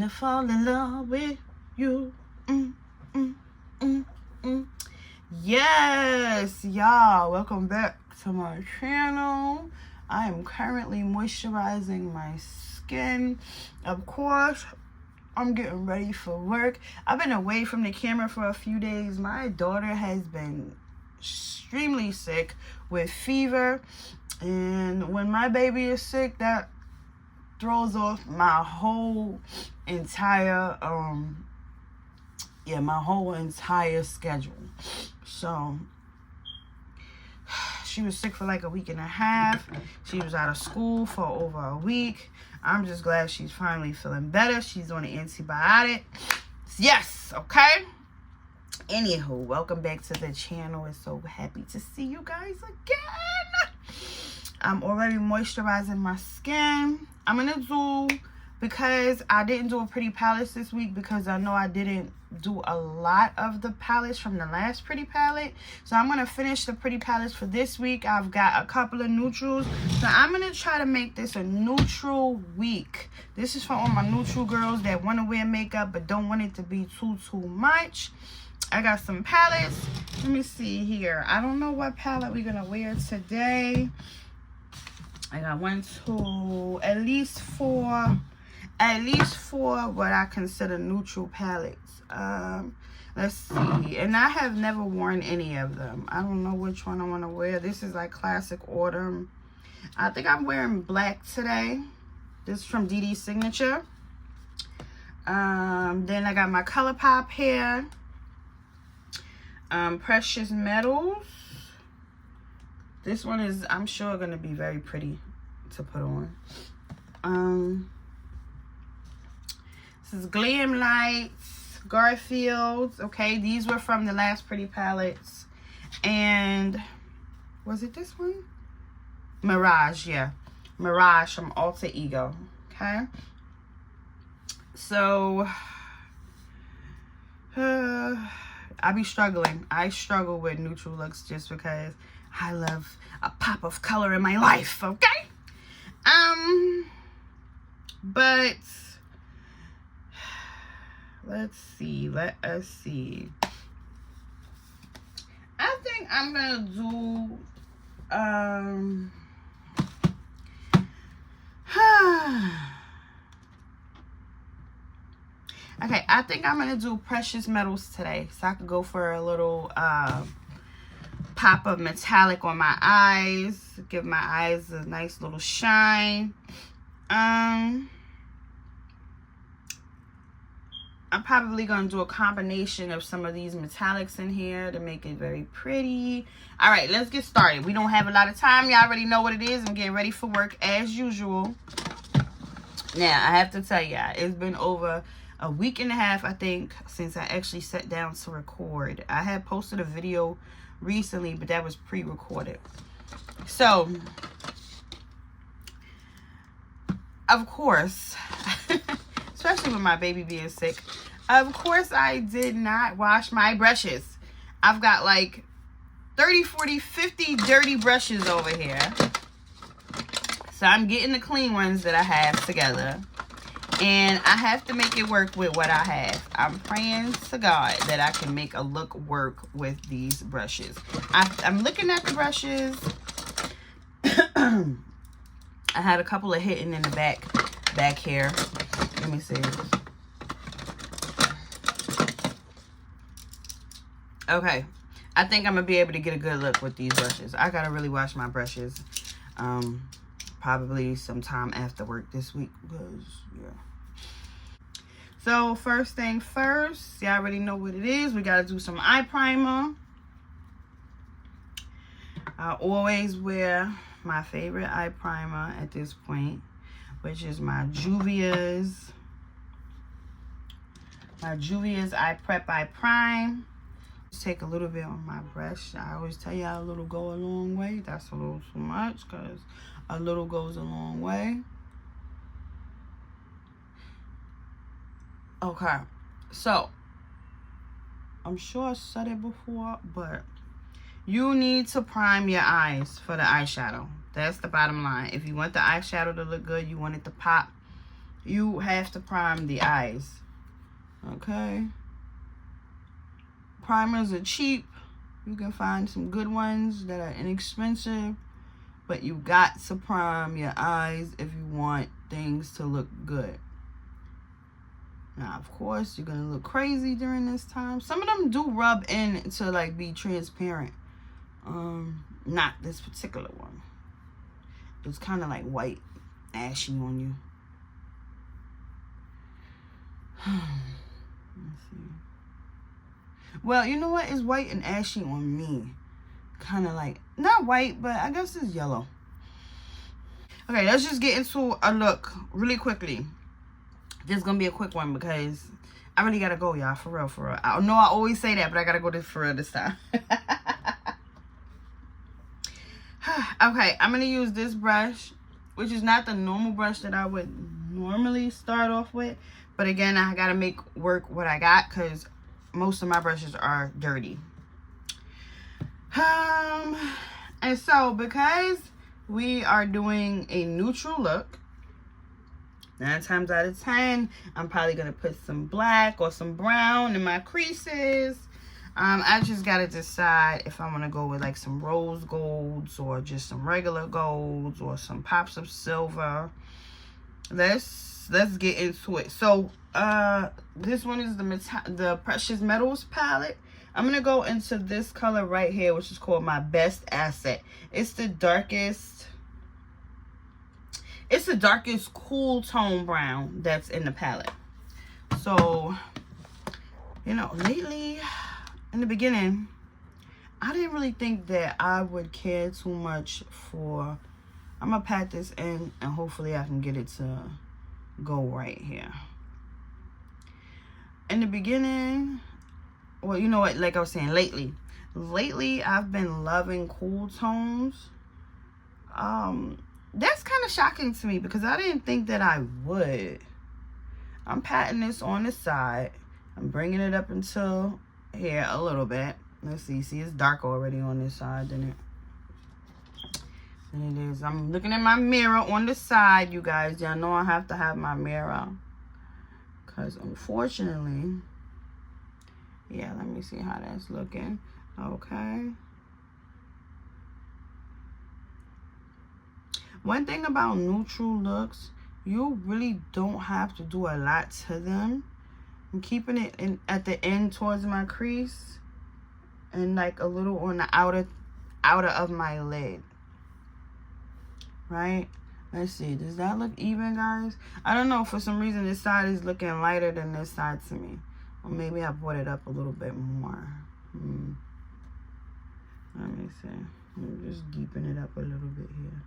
to fall in love with you. Yes, y'all, welcome back to my channel. I am currently moisturizing my skin. Of course, I'm getting ready for work. I've been away from the camera for a few days. My daughter has been extremely sick with fever, and when my baby is sick, that throws off my whole entire schedule. So she was sick for like a week and a half. She was out of school for over a week. I'm just glad she's finally feeling better. She's on an antibiotic. Yes, okay. Anywho, welcome back to the channel. It's so happy to see you guys again. I'm already moisturizing my skin. I'm gonna do, because I didn't do a pretty palettes this week, because I know I didn't do a lot of the palettes from the last pretty palette. So I'm gonna finish the pretty palettes for this week. I've got a couple of neutrals, so I'm gonna try to make this a neutral week. This is for all my neutral girls that want to wear makeup but don't want it to be too much. I got some palettes. Let me see here. I don't know what palette we're gonna wear today. I got at least four what I consider neutral palettes. Let's see. And I have never worn any of them. I don't know which one I want to wear. This is like classic autumn. I think I'm wearing black today. This is from DD Signature. Then I got my Colourpop here. Precious Metals. This one is, I'm sure, going to be very pretty to put on. This is Glam Lights, Garfield's. Okay, these were from the last pretty palettes. And was it this one? Mirage, yeah. Mirage from Alter Ego. Okay. So, I be struggling. I struggle with neutral looks just because I love a pop of color in my life, okay? But let's see. Let us see. I think I'm gonna do okay, I think I'm gonna do Precious Metals today, so I could go for a little pop of metallic on my eyes, give my eyes a nice little shine. I'm probably gonna do a combination of some of these metallics in here to make it very pretty. All right, let's get started. We don't have a lot of time. Y'all already know what it is. I'm getting ready for work as usual. Now, I have to tell y'all, it's been over a week and a half, I think, since I actually sat down to record. I had posted a video recently, but that was pre-recorded. So, of course, especially with my baby being sick, of course I did not wash my brushes. I've got like 30, 40, 50 dirty brushes over here. So I'm getting the clean ones that I have together. And I have to make it work with what I have. I'm praying to God that I can make a look work with these brushes. I'm looking at the brushes. I had a couple of hitting in the back here. Let me see. Okay. I think I'm going to be able to get a good look with these brushes. I got to really wash my brushes. Probably sometime after work this week, because yeah. So first thing first, y'all already know what it is. We got to do some eye primer. I always wear my favorite eye primer at this point, which is my Juvia's Eye Prep Eye Prime. Just take a little bit on my brush. I always tell y'all a little go a long way. That's a little too much, because a little goes a long way. Okay, so I'm sure I said it before, but you need to prime your eyes for the eyeshadow. That's the bottom line. If you want the eyeshadow to look good, you want it to pop, you have to prime the eyes. Okay. Primers are cheap. You can find some good ones that are inexpensive. But you got to prime your eyes if you want things to look good. Now, of course, you're going to look crazy during this time. Some of them do rub in to, like, be transparent. Not this particular one. It's kind of like white, ashy on you. Let's see. Well, you know what? It's white and ashy on me. Kind of like, not white, but I guess it's yellow. Okay, let's just get into a look really quickly. This is going to be a quick one because I really got to go, y'all. For real, for real. I know I always say that, but I got to go for real this time. Okay, I'm going to use this brush, which is not the normal brush that I would normally start off with. But again, I got to make work what I got because most of my brushes are dirty. And so because we are doing a neutral look, 9 times out of 10, I'm probably going to put some black or some brown in my creases. I just got to decide if I want to go with like some rose golds or just some regular golds or some pops of silver. Let's get into it. So this one is the Precious Metals palette. I'm going to go into this color right here, which is called my Best Asset. It's the darkest cool tone brown that's in the palette. So, you know, lately, in the beginning, I didn't really think that I would care too much for... I'm going to pat this in and hopefully I can get it to go right here. In the beginning... Well, you know what, like I was saying, lately I've been loving cool tones. That's kind of shocking to me because I didn't think that I would. I'm patting this on the side. I'm bringing it up until here a little bit. Let's see. See, it's dark already on this side than it is. I'm looking at my mirror on the side, you guys. Y'all know I have to have my mirror because unfortunately... Yeah, let me see how that's looking. Okay. One thing about neutral looks, you really don't have to do a lot to them. I'm keeping it in at the end towards my crease and like a little on the outer of my lid. Right? Let's see. Does that look even, guys? I don't know. For some reason, this side is looking lighter than this side to me. Or maybe I brought it up a little bit more. Let me see. I'm just deepen it up a little bit here.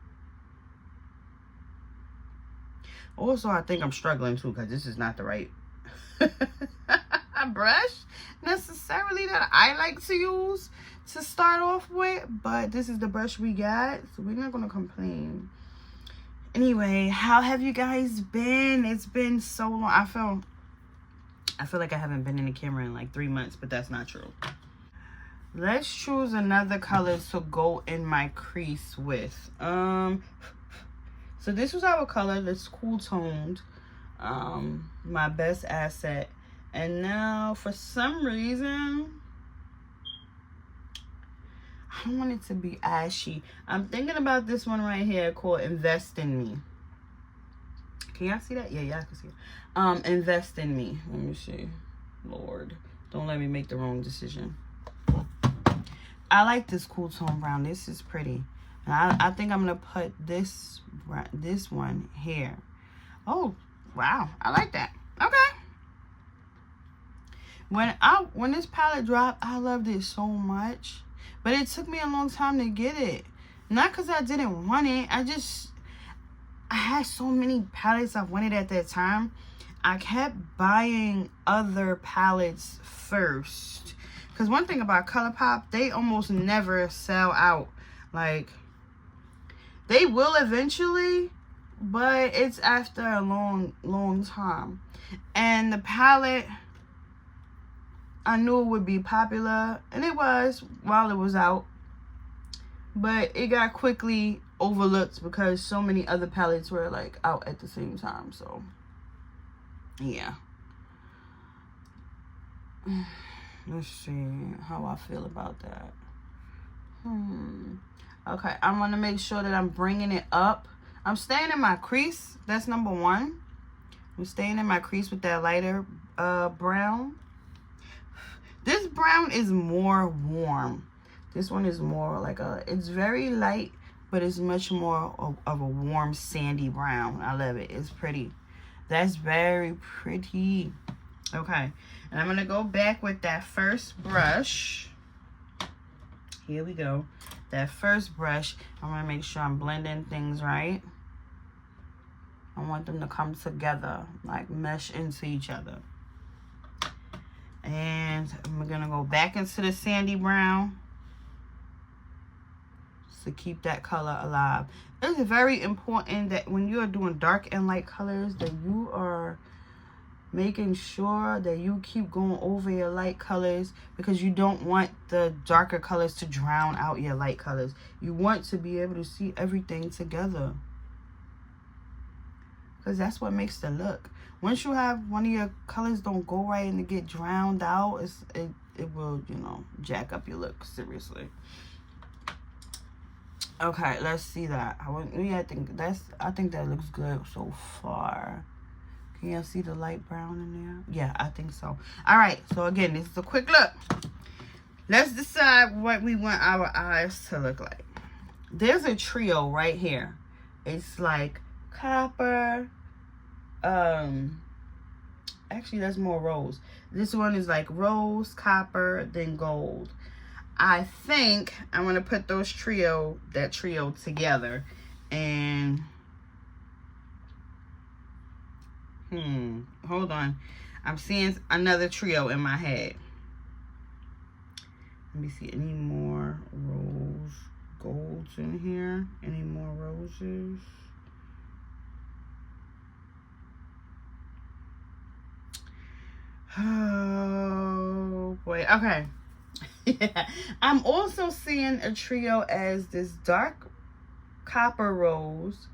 Also, I think I'm struggling too because this is not the right brush necessarily that I like to use to start off with. But this is the brush we got, so we're not going to complain. Anyway, how have you guys been? It's been so long. I feel like I haven't been in the camera in like 3 months, but that's not true. Let's choose another color to go in my crease with. So this was our color that's cool toned. My Best Asset. And now for some reason, I don't want it to be ashy. I'm thinking about this one right here called Invest in Me. Can y'all see that? Yeah, y'all can see it. Invest in Me. Let me see. Lord, don't let me make the wrong decision. I like this cool tone brown. This is pretty. And I think I'm gonna put this one here. Oh, wow. I like that. Okay. When this palette dropped, I loved it so much. But it took me a long time to get it. Not because I didn't want it. I had so many palettes I wanted at that time. I kept buying other palettes first. Because one thing about Colourpop, they almost never sell out. Like, they will eventually, but it's after a long, long time. And the palette, I knew it would be popular. And it was while it was out. But it got quickly overlooked because so many other palettes were like out at the same time. So Yeah. Let's see how I feel about that. Okay, I'm going to make sure that I'm bringing it up. I'm staying in my crease. That's number one. I'm staying in my crease with that lighter brown. This brown is more warm. This one is more like it's very light, but it's much more of a warm sandy brown. I love it. It's pretty. That's very pretty. Okay, and I'm going to go back with that first brush. Here we go. That first brush, I'm going to make sure I'm blending things right. I want them to come together, like mesh into each other. And I'm going to go back into the sandy brown to keep that color alive. It's very important that when you are doing dark and light colors that you are making sure that you keep going over your light colors, because you don't want the darker colors to drown out your light colors. You want to be able to see everything together, because that's what makes the look. Once you have one of your colors don't go right and it get drowned out, it will, you know, jack up your look, seriously. Okay, let's see that. I think that looks good so far. Can you see the light brown in there? Yeah, I think so. All right, so again, this is a quick look. Let's decide what we want our eyes to look like. There's a trio right here. It's like copper. Actually, that's more rose. This one is like rose, copper, then gold. I think I'm going to put that trio together and... hold on. I'm seeing another trio in my head. Let me see. Any more rose golds in here? Any more roses? Oh, boy. Okay. Yeah. I'm also seeing a trio as this dark copper rose,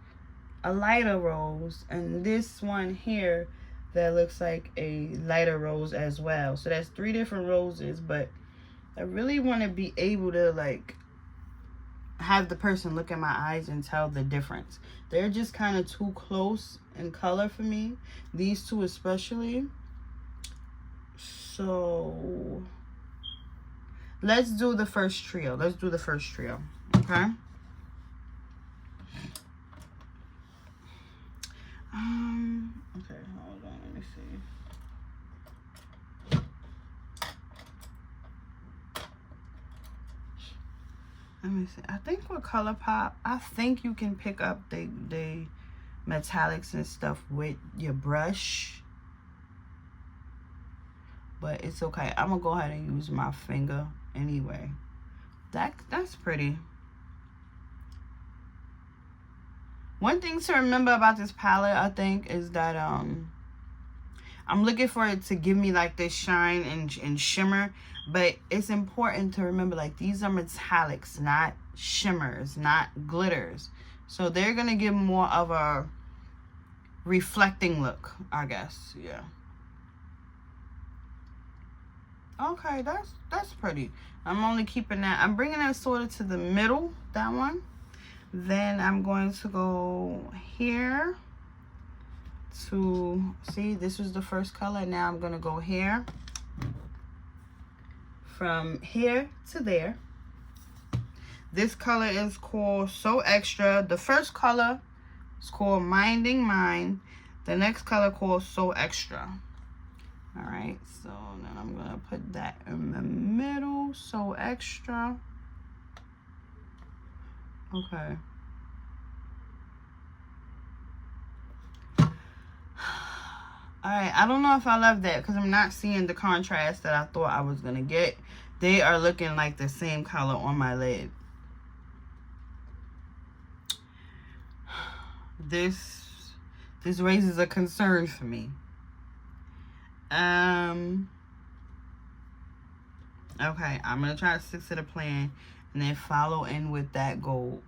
a lighter rose, and this one here that looks like a lighter rose as well. So that's 3 different roses, but I really want to be able to like have the person look at my eyes and tell the difference. They're just kind of too close in color for me, these two especially. So let's do the first trio. Okay. Okay, hold on, let me see. I think with Colourpop, I think you can pick up the metallics and stuff with your brush. But it's okay. I'm gonna go ahead and use my finger anyway. That's pretty. One thing to remember about this palette, I think, is that I'm looking for it to give me like this shine and shimmer, but it's important to remember like these are metallics, not shimmers, not glitters. So they're gonna give more of a reflecting look, I guess. Yeah. Okay, that's pretty. I'm only keeping that. I'm bringing that sort of to the middle, that one. Then I'm going to go here to, see, this was the first color. Now I'm going to go here. From here to there. This color is called So Extra. The first color is called Minding Mine. The next color called So Extra. All right, so then I'm going to put that in the middle. So Extra. Okay. Alright, I don't know if I love that because I'm not seeing the contrast that I thought I was going to get. They are looking like the same color on my lid. This raises a concern for me. Okay, I'm going to try to stick to the plan and then follow in with that gold.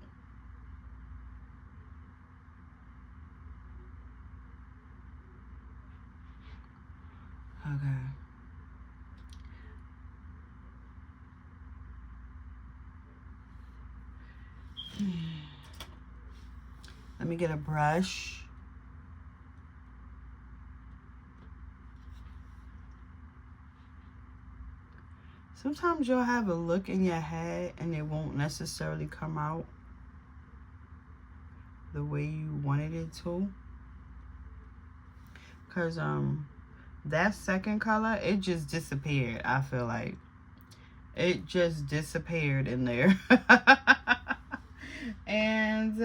Okay. Let me get a brush. Sometimes you'll have a look in your head and it won't necessarily come out the way you wanted it to. Because that second color, it just disappeared. I feel like it just disappeared in there. And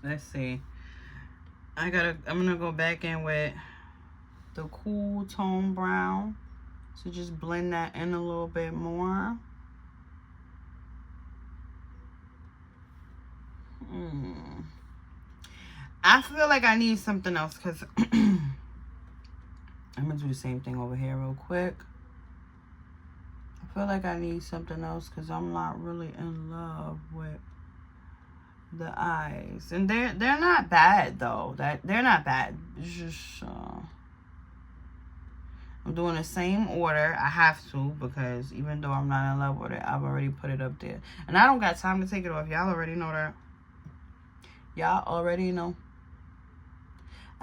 let's see, I'm gonna go back in with the cool tone brown, so just blend that in a little bit more. I feel like I need something else, because I'm gonna do the same thing over here real quick. I feel like I need something else because I'm not really in love with the eyes. And they're not bad though. They're not bad. It's just I'm doing the same order. I have to, because even though I'm not in love with it, I've already put it up there. And I don't got time to take it off. Y'all already know that. Y'all already know.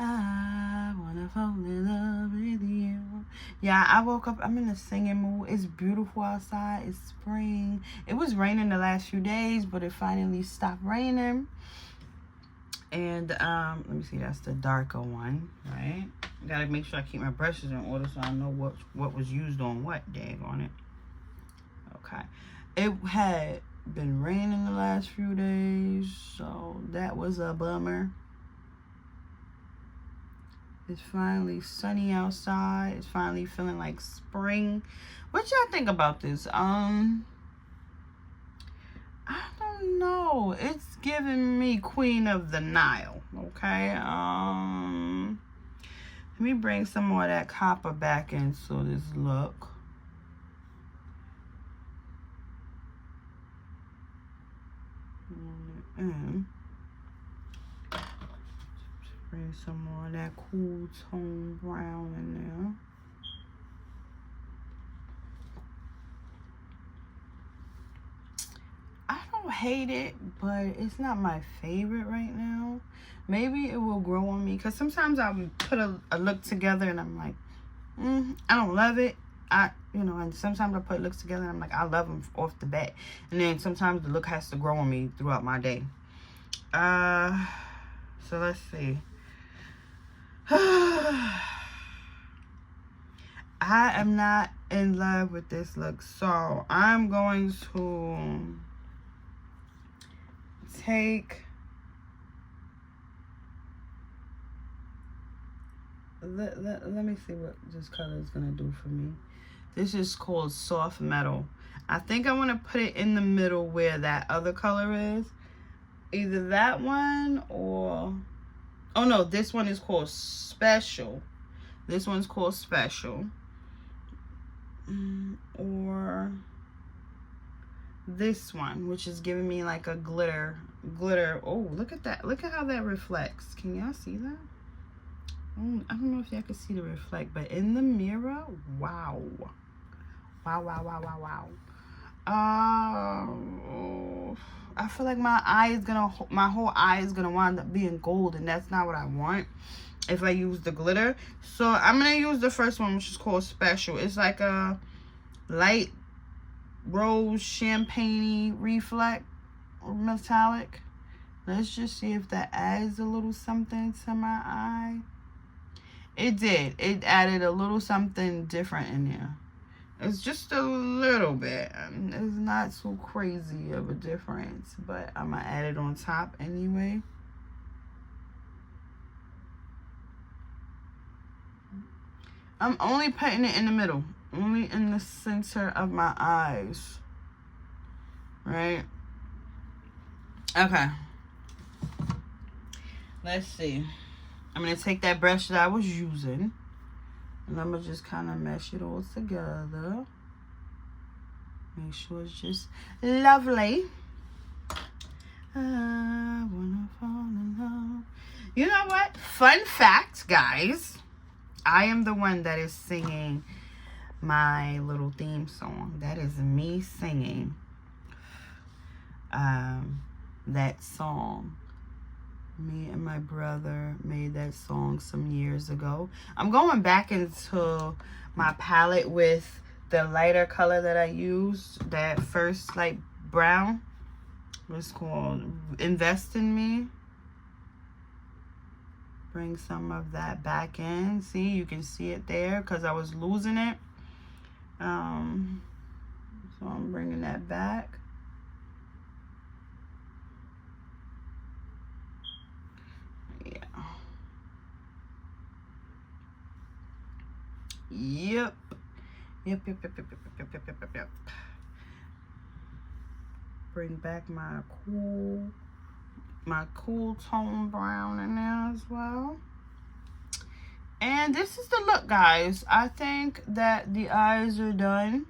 I wanna fall in love with you. Yeah, I woke up. I'm in a singing mood. It's beautiful outside. It's spring. It was raining the last few days, but it finally stopped raining. And let me see. That's the darker one, right? Gotta make sure I keep my brushes in order so I know what was used on what. Dang on it. Okay. It had been raining the last few days, so that was a bummer. It's finally sunny outside. It's finally feeling like spring. What y'all think about this? I don't know. It's giving me Queen of the Nile. Okay. Let me bring some more of that copper back into this look. Bring some more of that cool tone brown in there. I don't hate it, but it's not my favorite right now. Maybe it will grow on me, because sometimes I'll put a look together and I'm like, I don't love it. And sometimes I put looks together and I'm like, I love them off the bat. And then sometimes the look has to grow on me throughout my day. So let's see. I am not in love with this look, so I'm going to take let me see what this color is gonna do for me. This is called Soft Metal. I think I want to put it in the middle where that other color is. Either that one or... Oh no, this one is called Special. This one's called Special. Or this one, which is giving me like a glitter. Oh, look at that. Look at how that reflects. Can y'all see that? I don't know if y'all can see the reflect, but in the mirror, wow. Wow. I feel like my whole eye is gonna wind up being gold, and that's not what I want if I use the glitter. So I'm gonna use the first one, which is called Special. It's like a light rose champagne reflect or metallic. Let's just see if that adds a little something to my eye. It did. It added a little something different in there. It's just a little bit. It's not so crazy of a difference, but I'm going to add it on top anyway. I'm only putting it in the middle. Only in the center of my eyes. Right? Okay. Let's see. I'm going to take that brush that I was using. And I'm going to just kind of mesh it all together. Make sure it's just lovely. I wanna fall in love. You know what? Fun fact, guys. I am the one that is singing my little theme song. That is me singing that song. Me and my brother made that song some years ago. I'm going back into my palette with the lighter color that I used, that first light brown. It's called Invest in Me. Bring some of that back in. See, you can see it there because I was losing it. So I'm bringing that back. Yeah. Yep. Yep. Bring back my cool tone brown in there as well. And this is the look, guys. I think that the eyes are done.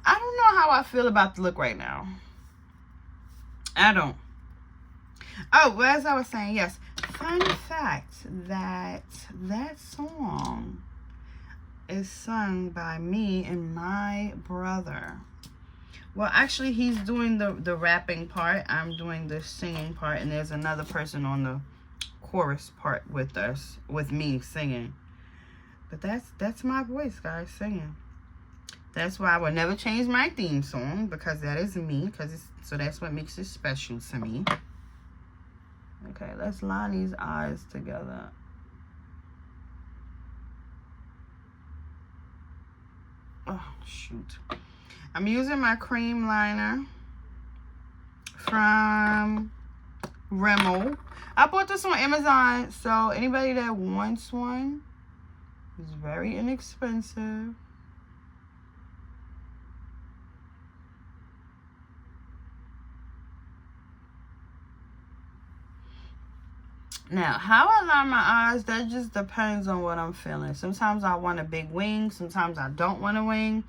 I don't know how I feel about the look right now. I don't. Oh, well, as I was saying, yes. Fun fact that song is sung by me and my brother. Well, actually, he's doing the rapping part. I'm doing the singing part. And there's another person on the chorus part with us, with me singing. But that's my voice, guys, singing. That's why I would never change my theme song, because that is me. So that's what makes it special to me. Okay, let's line these eyes together. Oh, shoot. I'm using my cream liner from Rimmel. I bought this on Amazon, so anybody that wants one, it's very inexpensive. Now, how I line my eyes, that just depends on what I'm feeling. Sometimes I want a big wing. Sometimes I don't want a wing.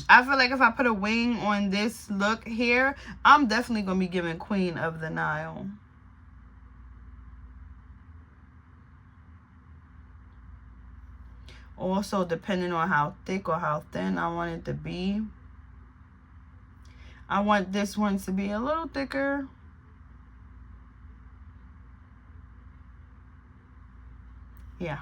I feel like if I put a wing on this look here, I'm definitely going to be giving Queen of the Nile. Also, depending on how thick or how thin I want it to be. I want this one to be a little thicker. Yeah.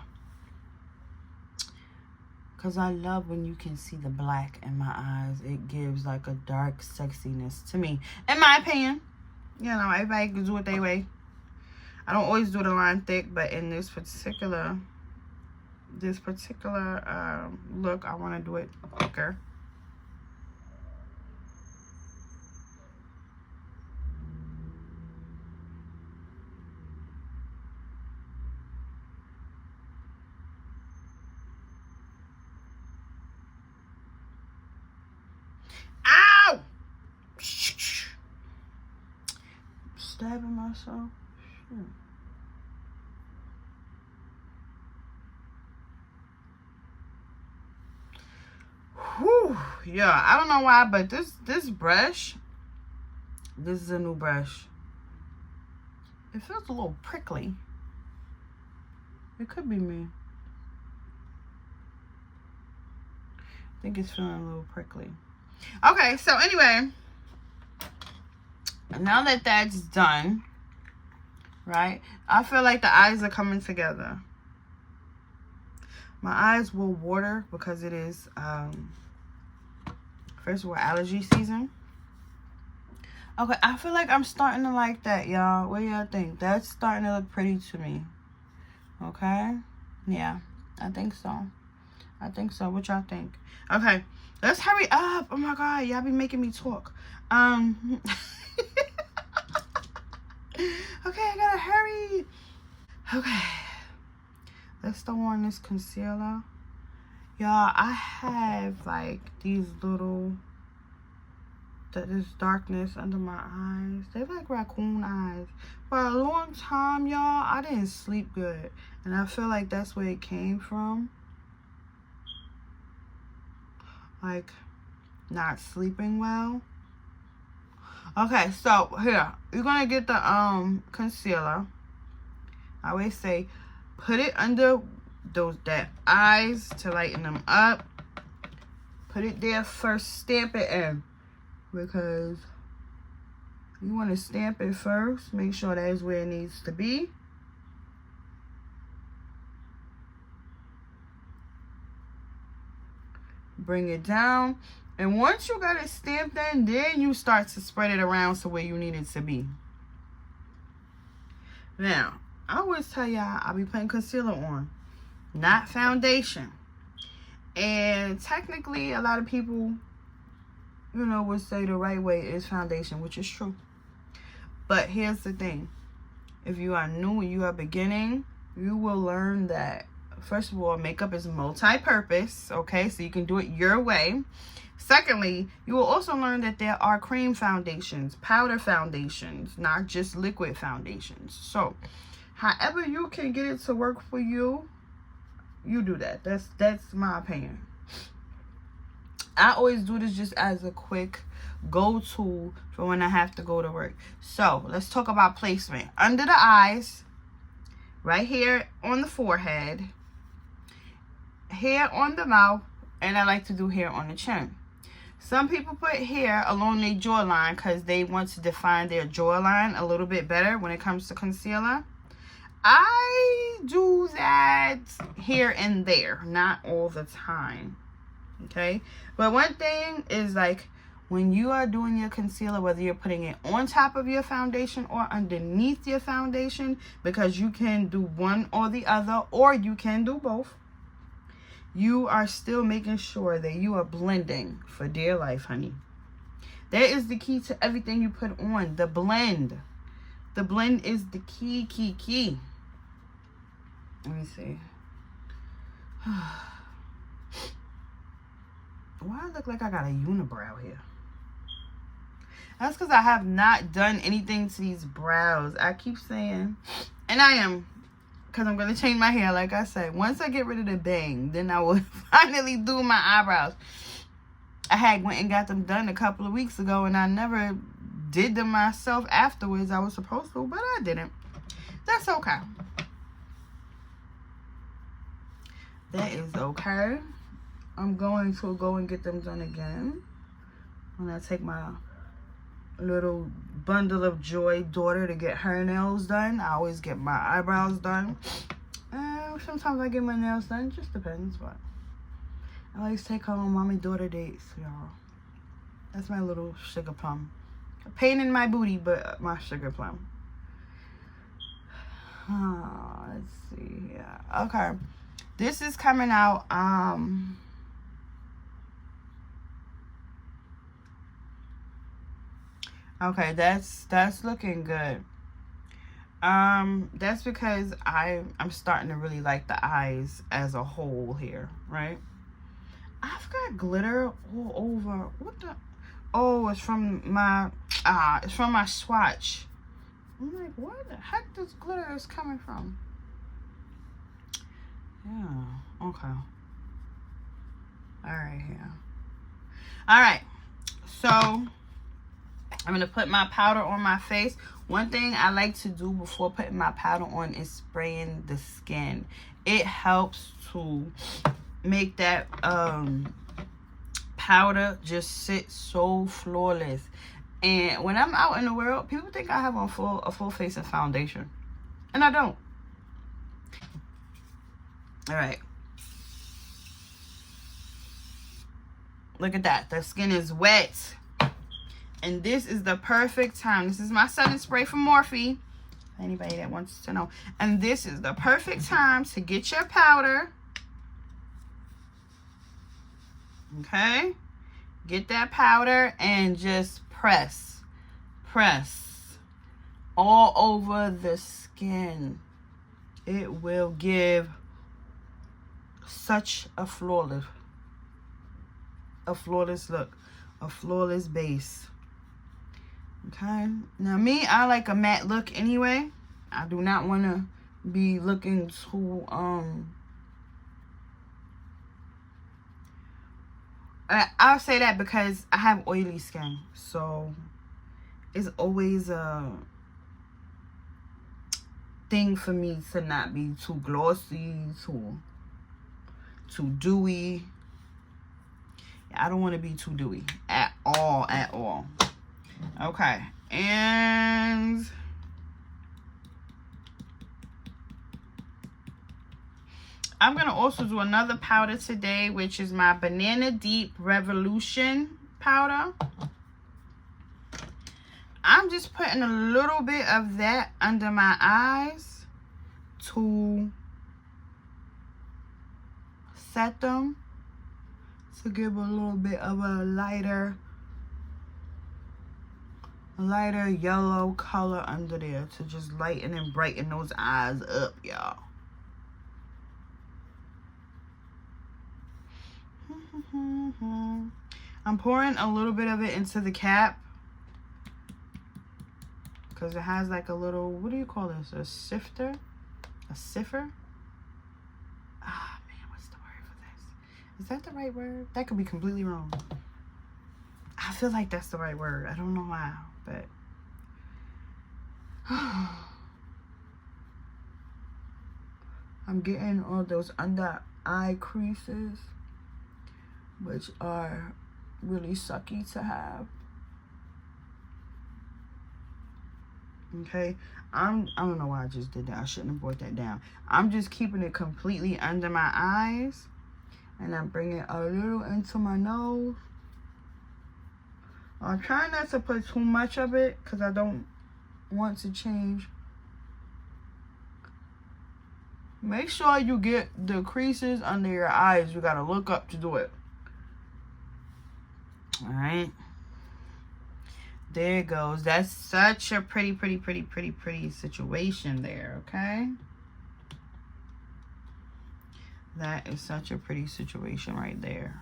Because I love when you can see the black in my eyes. It gives like a dark sexiness to me. In my opinion. You know, everybody can do it their way. I don't always do the line thick, but in this particular look, I want to do it thicker. Ow! Stabbing myself. Shoot. Whew. Yeah, I don't know why, but this brush, this is a new brush. It feels a little prickly. It could be me. I think it's feeling a little prickly. Okay, so anyway, now that that's done, right, I feel like the eyes are coming together. My eyes will water because it is, first of all, allergy season. Okay, I feel like I'm starting to like that, y'all. What do y'all think? That's starting to look pretty to me. Okay? Yeah, I think so. I think so. What y'all think? Okay, let's hurry up. Oh, my God. Y'all be making me talk. Okay, I gotta hurry. Okay. Let's throw on this concealer. Y'all, I have, like, these little... this darkness under my eyes. They're like raccoon eyes. For a long time, y'all, I didn't sleep good. And I feel like that's where it came from. Like, not sleeping well. Okay, so here, you're gonna get the concealer. I always say put it under that eyes to lighten them up. Put it there first. Stamp it in, because you want to stamp it first. Make sure that's where it needs to be. Bring it down. And once you got it stamped in, then you start to spread it around to where you need it to be. Now, I always tell y'all I'll be putting concealer on, not foundation. And technically, a lot of people, you know, would say the right way is foundation, which is true. But here's the thing. If you are new and you are beginning, you will learn that, first of all, makeup is multi-purpose, okay? So you can do it your way. Secondly, you will also learn that there are cream foundations, powder foundations, not just liquid foundations. So, however you can get it to work for you, you do that. That's my opinion. I always do this just as a quick go-to for when I have to go to work. So, let's talk about placement. Under the eyes, right here on the forehead, hair on the mouth, and I like to do hair on the chin. Some people put hair along their jawline because they want to define their jawline a little bit better when it comes to concealer. I do that here and there, not all the time, okay? But one thing is, like, when you are doing your concealer, whether you're putting it on top of your foundation or underneath your foundation, because you can do one or the other, or you can do both, you are still making sure that you are blending for dear life, honey. That is the key to everything you put on, the blend. The blend is the key. Let me see. Why I look like I got a unibrow here? That's because I have not done anything to these brows. I keep saying, and I am, because I'm going to change my hair, like I said. Once I get rid of the bang, then I will finally do my eyebrows. I went and got them done a couple of weeks ago, and I never did them myself afterwards. I was supposed to, but I didn't. That's okay. That is okay. I'm going to go and get them done again. When I take my little bundle of joy daughter to get her nails done, I always get my eyebrows done. Sometimes I get my nails done. It just depends. But I always take her on mommy daughter dates, y'all. That's my little sugar plum. A pain in my booty, but my sugar plum. Let's see. Yeah. Okay. This is coming out. Okay, that's looking good. That's because I'm starting to really like the eyes as a whole here, right? I've got glitter all over. What the? Oh, it's from my swatch. I'm like, where the heck this glitter is coming from? Yeah. Okay. All right. Yeah. All right. So I'm gonna put my powder on my face. One thing I like to do before putting my powder on is spraying the skin. It helps to make that powder just sit so flawless. And when I'm out in the world, people think I have a full face of foundation, and I don't. All right. Look at that. The skin is wet. And this is the perfect time. This is my setting spray from Morphe. Anybody that wants to know. And this is the perfect time to get your powder. Okay. Get that powder and just press. Press. All over the skin. It will give such a flawless look. A flawless base. Okay, now me, I like a matte look anyway. I do not want to be looking too I'll say that because I have oily skin, so it's always a thing for me to not be too glossy, too dewy. I don't want to be too dewy at all. Okay, and I'm going to also do another powder today, which is my Banana Deep Revolution powder. I'm just putting a little bit of that under my eyes to set them, to give a little bit of a lighter yellow color under there, to just lighten and brighten those eyes up, y'all. I'm pouring a little bit of it into the cap because it has like a little, what do you call this? A sifter? A siffer? Ah, man, what's the word for this? Is that the right word? That could be completely wrong. I feel like that's the right word. I don't know why, but I'm getting all those under eye creases, which are really sucky to have. Okay, I don't know why I just did that. I shouldn't have brought that down. I'm just keeping it completely under my eyes, and I'm bringing a little into my nose. I'm trying not to put too much of it because I don't want to change. Make sure you get the creases under your eyes. You gotta look up to do it. All right, there it goes. That's such a pretty situation there. Okay, that is such a pretty situation right there.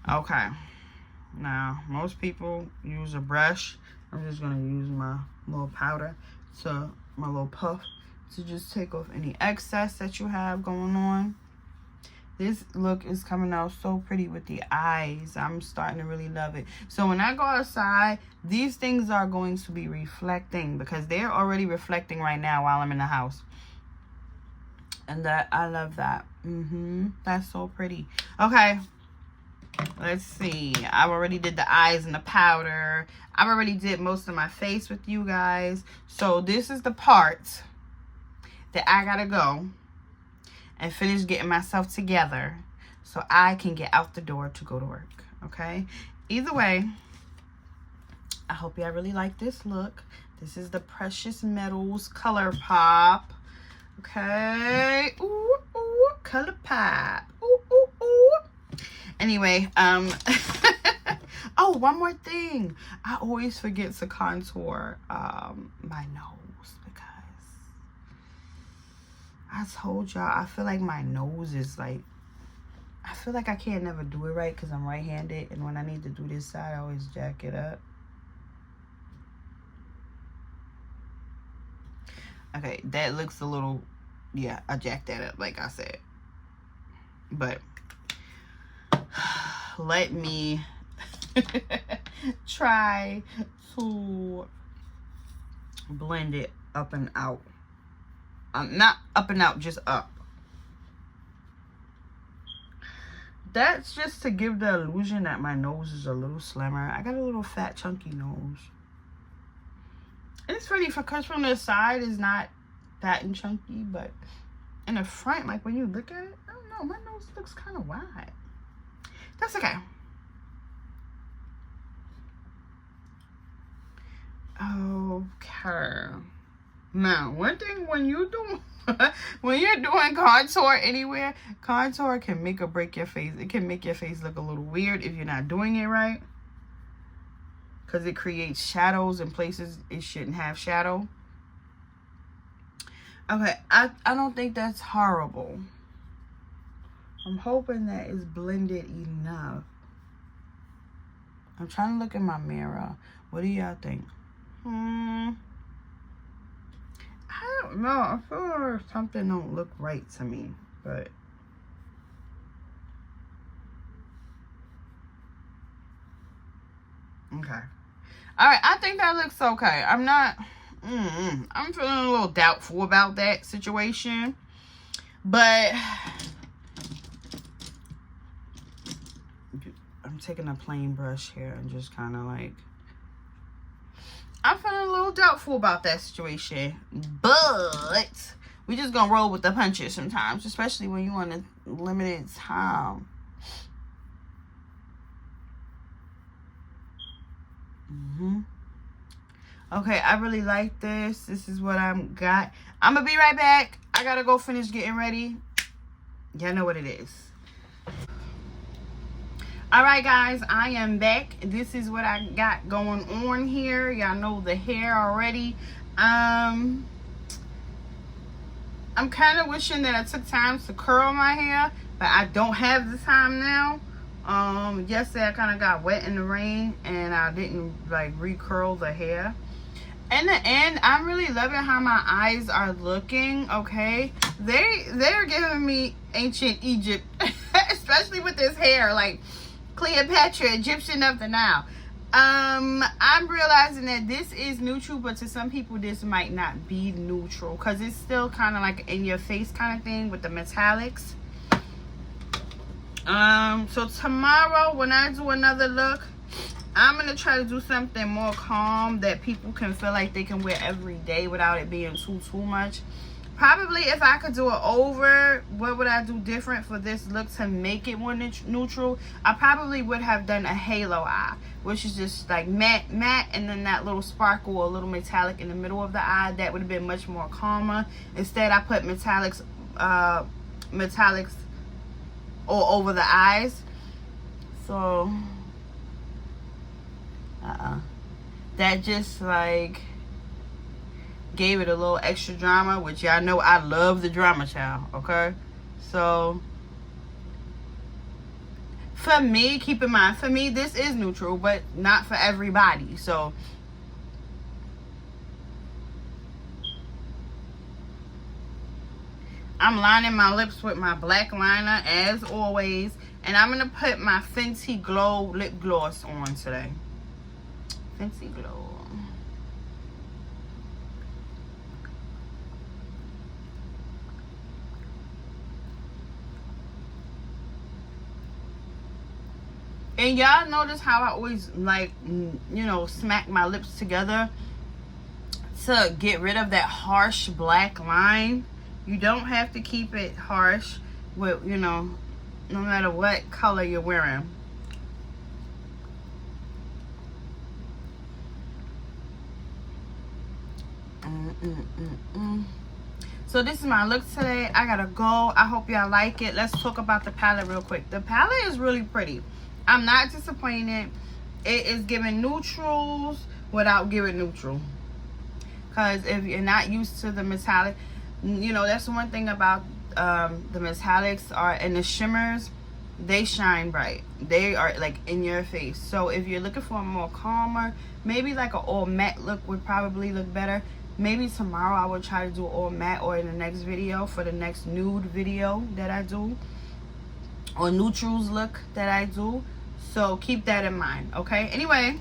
Okay, now most people use a brush. I'm just gonna use my little powder, my little puff, to just take off any excess that you have going on. This look is coming out so pretty with the eyes. I'm starting to really love it. So when I go outside, these things are going to be reflecting, because they're already reflecting right now while I'm in the house. And that, I love that. That's so pretty. Okay, let's see. I already did the eyes and the powder. I already did most of my face with you guys. So this is the part that I gotta go and finish getting myself together so I can get out the door to go to work. Okay, either way, I hope y'all really like this look. This is the Precious Metals Colourpop. Okay, ooh, Colourpop. Ooh. Anyway, oh, one more thing. I always forget to contour my nose, because I told y'all, I feel like my nose is like, I feel like I can't never do it right because I'm right-handed, and when I need to do this side, I always jack it up. Okay, that looks a little, yeah, I jacked that up like I said. But let me try to blend it up and out. Not up and out, just up. That's just to give the illusion that my nose is a little slimmer. I got a little fat, chunky nose. And it's funny, because from the side is not fat and chunky, but in the front, like when you look at it, I don't know, my nose looks kind of wide. That's okay. Okay. Now, one thing when you're doing contour anywhere, contour can make or break your face. It can make your face look a little weird if you're not doing it right, because it creates shadows in places it shouldn't have shadow. Okay, I don't think that's horrible. I'm hoping that it's blended enough. I'm trying to look in my mirror. What do y'all think? I don't know. I feel like something don't look right to me, but okay. All right, I think that looks okay. I'm not, I'm feeling a little doubtful about that situation. But I'm taking a plain brush here and just kind of like, I'm feeling a little doubtful about that situation. But we just gonna roll with the punches sometimes, especially when you on a limited time. Okay, I really like this. This is what I'm got. I'm gonna be right back. I gotta go finish getting ready. Y'all know what it is. All right, guys, I am back. This is what I got going on here. Y'all know the hair already. I'm kind of wishing that I took time to curl my hair, but I don't have the time now. Yesterday I kind of got wet in the rain and I didn't like recurl the hair. In the end, I'm really loving how my eyes are looking. Okay, they're giving me ancient Egypt, especially with this hair, like Cleopatra, Egyptian of the Nile. I'm realizing that this is neutral, but to some people this might not be neutral because it's still kind of like in your face kind of thing with the metallics. So tomorrow when I do another look, I'm gonna try to do something more calm that people can feel like they can wear every day without it being too much. Probably if I could do it over, what would I do different for this look to make it more neutral? I probably would have done a halo eye, which is just like matte, and then that little sparkle or a little metallic in the middle of the eye. That would have been much more calmer. Instead, I put metallics all over the eyes. So, that just like gave it a little extra drama, which y'all know I love the drama, child. Okay, so for me, keep in mind, for me this is neutral, but not for everybody. So I'm lining my lips with my black liner as always, and I'm gonna put my Fenty Glow lip gloss on today. Fenty Glow. And y'all notice how I always like, you know, smack my lips together to get rid of that harsh black line. You don't have to keep it harsh with, you know, no matter what color you're wearing. So this is my look today. I gotta go. I hope y'all like it. Let's talk about the palette real quick. The palette is really pretty. I'm not disappointed. It is giving neutrals without giving neutral. Because if you're not used to the metallic, you know, that's one thing about the metallics are, and the shimmers, they shine bright. They are like in your face. So if you're looking for a more calmer, maybe like an all matte look would probably look better. Maybe tomorrow I will try to do all matte, or in the next video, for the next nude video that I do, or neutrals look that I do. So keep that in mind, okay? Anyway,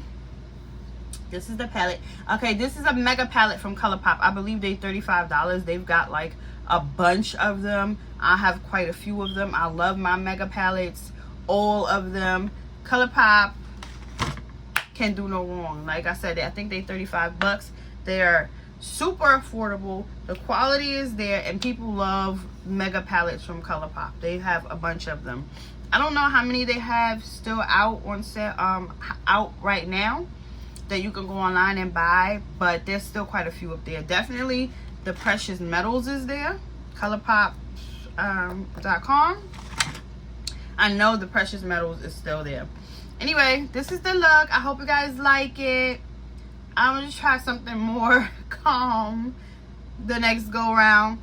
this is the palette. Okay, this is a mega palette from Colourpop. I believe they're $35. They've got like a bunch of them. I have quite a few of them. I love my mega palettes, all of them. Colourpop can do no wrong. Like I said, I think they're 35 bucks. They're super affordable. The quality is there, and people love mega palettes from Colourpop. They have a bunch of them. I don't know how many they have still out on set, out right now that you can go online and buy, but there's still quite a few up there. Definitely the precious metals is there, Colourpop.com. I know the precious metals is still there. Anyway, this is the look. I hope you guys like it. I'm gonna try something more calm the next go around.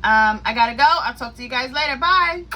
I gotta go. I'll talk to you guys later. Bye.